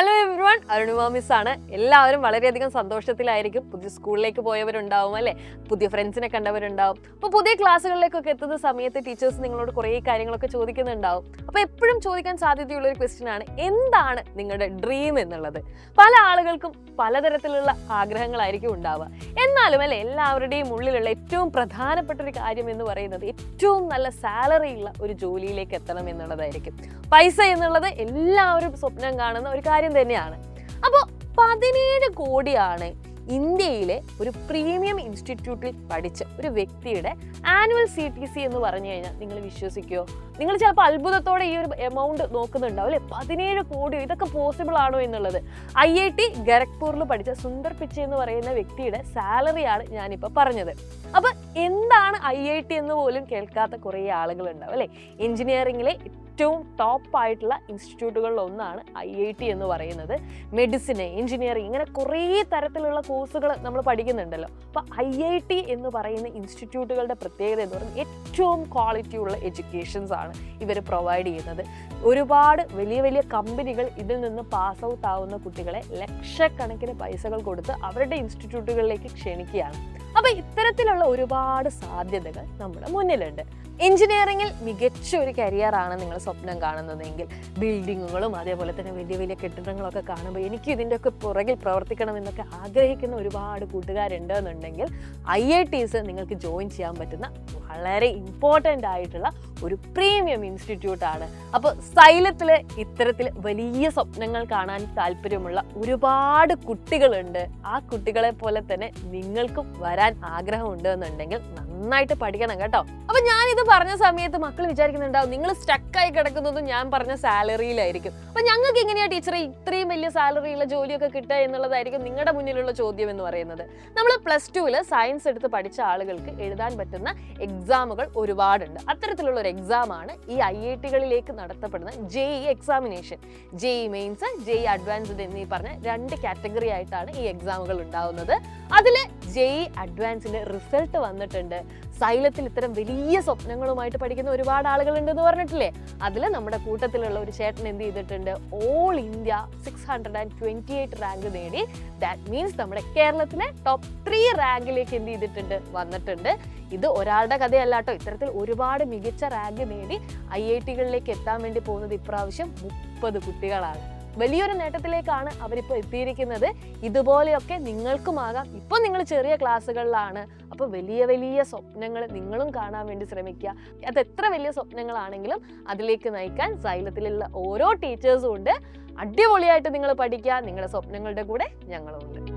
Hello everyone, Arunima miss ആണ്. എല്ലാവരും വളരെയധികം സന്തോഷത്തിലായിരിക്കും. പുതിയ സ്കൂളിലേക്ക് പോയവരുണ്ടാവും അല്ലേ, പുതിയ ഫ്രണ്ട്സിനെ കണ്ടവരുണ്ടാവും. അപ്പോൾ പുതിയ ക്ലാസ്സുകളിലേക്കൊക്കെ എത്തുന്ന സമയത്ത് ടീച്ചേഴ്സ് നിങ്ങളോട് കുറേ കാര്യങ്ങളൊക്കെ ചോദിക്കുന്നുണ്ടാവും. അപ്പോൾ എപ്പോഴും ചോദിക്കാൻ സാധ്യതയുള്ള ഒരു ക്വസ്റ്റ്യൻ ആണ്, എന്താണ് നിങ്ങളുടെ ഡ്രീം എന്നുള്ളത്. പല ആളുകൾക്കും പലതരത്തിലുള്ള ആഗ്രഹങ്ങളായിരിക്കും ഉണ്ടാവുക. എന്നാലും അല്ലേ, എല്ലാവരുടെയും ഉള്ളിലുള്ള ഏറ്റവും പ്രധാനപ്പെട്ട ഒരു കാര്യം എന്ന് പറയുന്നത് ഏറ്റവും നല്ല സാലറി ഉള്ള ഒരു ജോലിയിലേക്ക് എത്തണം എന്നുള്ളതായിരിക്കും. പൈസ എന്നുള്ളത് എല്ലാവരും സ്വപ്നം കാണുന്ന ഒരു കാര്യം തന്നെയാണ്. അപ്പോൾ 17 കോടിയാണ് ഇന്ത്യയിലെ ഒരു പ്രീമിയം ഇൻസ്റ്റിറ്റ്യൂട്ടിൽ പഠിച്ച ഒരു വ്യക്തിയുടെ ആനുവൽ CTC എന്ന് പറഞ്ഞു കഴിഞ്ഞാൽ നിങ്ങൾ വിശ്വസിക്കുമോ? നിങ്ങൾ ചിലപ്പോൾ അത്ഭുതത്തോടെ ഈ ഒരു എമൗണ്ട് നോക്കുന്നുണ്ടാവും അല്ലേ. 17 കോടിയോ, ഇതൊക്കെ പോസിബിൾ ആണോ എന്നുള്ളത്. IIT ഖരഗ്പൂരിൽ പഠിച്ച സുന്ദർ പിച്ചൈ എന്ന് പറയുന്ന വ്യക്തിയുടെ സാലറിയാണ് ഞാനിപ്പോൾ പറഞ്ഞത്. അപ്പൊ എന്താണ് IIT എന്ന് പോലും കേൾക്കാത്ത കുറേ ആളുകൾ ഉണ്ടാവും അല്ലേ. എഞ്ചിനീയറിംഗിലെ ഏറ്റവും ടോപ്പ് ആയിട്ടുള്ള ഇൻസ്റ്റിറ്റ്യൂട്ടുകളിൽ ഒന്നാണ് IIT എന്ന് പറയുന്നത്. മെഡിസിൻ, എഞ്ചിനീയറിംഗ്, ഇങ്ങനെ കുറേ തരത്തിലുള്ള കോഴ്സുകൾ നമ്മൾ പഠിക്കുന്നുണ്ടല്ലോ. അപ്പോൾ IIT എന്ന് പറയുന്ന ഇൻസ്റ്റിറ്റ്യൂട്ടുകളുടെ പ്രത്യേകത എന്ന് പറയുന്നത് ഏറ്റവും ക്വാളിറ്റി ഉള്ള എഡ്യൂക്കേഷൻസ് ആണ് ഇവർ പ്രൊവൈഡ് ചെയ്യുന്നത്. ഒരുപാട് വലിയ വലിയ കമ്പനികൾ ഇതിൽ നിന്ന് പാസ് ഔട്ട് ആവുന്ന കുട്ടികളെ ലക്ഷക്കണക്കിന് പൈസകൾ കൊടുത്ത് അവരുടെ ഇൻസ്റ്റിറ്റ്യൂട്ടുകളിലേക്ക് ക്ഷണിക്കുകയാണ്. അപ്പോൾ ഇത്തരത്തിലുള്ള ഒരുപാട് സാധ്യതകൾ നമ്മുടെ മുന്നിലുണ്ട്. എഞ്ചിനീയറിംഗിൽ മികച്ച ഒരു കരിയറാണ് നിങ്ങൾ സ്വപ്നം കാണുന്നതെങ്കിൽ, ബിൽഡിങ്ങുകളും അതേപോലെ തന്നെ വലിയ വലിയ കെട്ടിടങ്ങളൊക്കെ കാണുമ്പോൾ എനിക്ക് ഇതിൻ്റെയൊക്കെ പുറകിൽ പ്രവർത്തിക്കണം എന്നൊക്കെ ആഗ്രഹിക്കുന്ന ഒരുപാട് കൂട്ടുകാരുണ്ട് എന്നുണ്ടെങ്കിൽ IITs നിങ്ങൾക്ക് ജോയിൻ ചെയ്യാൻ പറ്റുന്ന വളരെ ഇമ്പോർട്ടൻ്റ് ആയിട്ടുള്ള ഒരു പ്രീമിയം ഇൻസ്റ്റിറ്റ്യൂട്ടാണ്. അപ്പോൾ സൈലത്തിൽ ഇത്തരത്തിൽ വലിയ സ്വപ്നങ്ങൾ കാണാൻ താല്പര്യമുള്ള ഒരുപാട് കുട്ടികളുണ്ട്. ആ കുട്ടികളെ പോലെ തന്നെ നിങ്ങൾക്കും വരാൻ ആഗ്രഹമുണ്ട് എന്നുണ്ടെങ്കിൽ നന്നായിട്ട് പഠിക്കണം കേട്ടോ. അപ്പൊ ഞാനിത് പറഞ്ഞ സമയത്ത് മക്കൾ വിചാരിക്കുന്നുണ്ടാവും നിങ്ങൾ സ്റ്റക്കായി കിടക്കുന്നതും ഞാൻ പറഞ്ഞ സാലറിയിലായിരിക്കും. അപ്പൊ ഞങ്ങൾക്ക് എങ്ങനെയാ ടീച്ചറെ ഇത്രയും വലിയ സാലറിയുള്ള ജോലിയൊക്കെ കിട്ടുക എന്നുള്ളതായിരിക്കും നിങ്ങളുടെ മുന്നിലുള്ള ചോദ്യം എന്ന് പറയുന്നത്. നമ്മൾ +2 സയൻസ് എടുത്ത് പഠിച്ച ആളുകൾക്ക് എഴുതാൻ പറ്റുന്ന എക്സാമുകൾ ഒരുപാടുണ്ട്. അത്തരത്തിലുള്ള ഒരു എക്സാമാണ് ഈ IITകളിലേക്ക് നടത്തപ്പെടുന്ന JEE examination. JEE mains, JEE advanced എന്നീ പറഞ്ഞ 2 കാറ്റഗറി ആയിട്ടാണ് ഈ എക്സാമുകൾ ഉണ്ടാവുന്നത്. അതിൽ JEE അഡ്വാൻസിന്റെ റിസൾട്ട് വന്നിട്ടുണ്ട്. സൈലത്തിൽ ഇത്തരം വലിയ സ്വപ്നങ്ങളുമായിട്ട് പഠിക്കുന്ന ഒരുപാട് ആളുകൾ ഉണ്ടെന്ന് പറഞ്ഞിട്ടില്ലേ. അതിൽ നമ്മുടെ കൂട്ടത്തിലുള്ള ഒരു ചേട്ടൻ എന്ത് ചെയ്തിട്ടുണ്ട്, ഓൾ ഇന്ത്യ 628 റാങ്ക് നേടി. ദാറ്റ് മീൻസ് നമ്മുടെ കേരളത്തിലെ ടോപ്പ് 3 റാങ്കിലേക്ക് എന്ത് ചെയ്തിട്ടുണ്ട്, വന്നിട്ടുണ്ട്. ഇത് ഒരാളുടെ കഥയല്ല കേട്ടോ. ഇത്തരത്തിൽ ഒരുപാട് മികച്ച റാങ്ക് നേടി IITകളിലേക്ക് എത്താൻ വേണ്ടി പോകുന്നത് ഇപ്രാവശ്യം 30 കുട്ടികളാണ്. വലിയൊരു നേട്ടത്തിലേക്കാണ് അവരിപ്പോൾ എത്തിയിരിക്കുന്നത്. ഇതുപോലെയൊക്കെ നിങ്ങൾക്കുമാകാം. ഇപ്പോൾ നിങ്ങൾ ചെറിയ ക്ലാസ്സുകളിലാണ്, അപ്പോൾ വലിയ വലിയ സ്വപ്നങ്ങൾ നിങ്ങളും കാണാൻ വേണ്ടി ശ്രമിക്കുക. അത് എത്ര വലിയ സ്വപ്നങ്ങളാണെങ്കിലും അതിലേക്ക് നയിക്കാൻ സൈലത്തിലുള്ള ഓരോ ടീച്ചേഴ്സും ഉണ്ട്. അടിപൊളിയായിട്ട് നിങ്ങൾ പഠിക്കുക. നിങ്ങളുടെ സ്വപ്നങ്ങളുടെ കൂടെ ഞങ്ങളും ഉണ്ട്.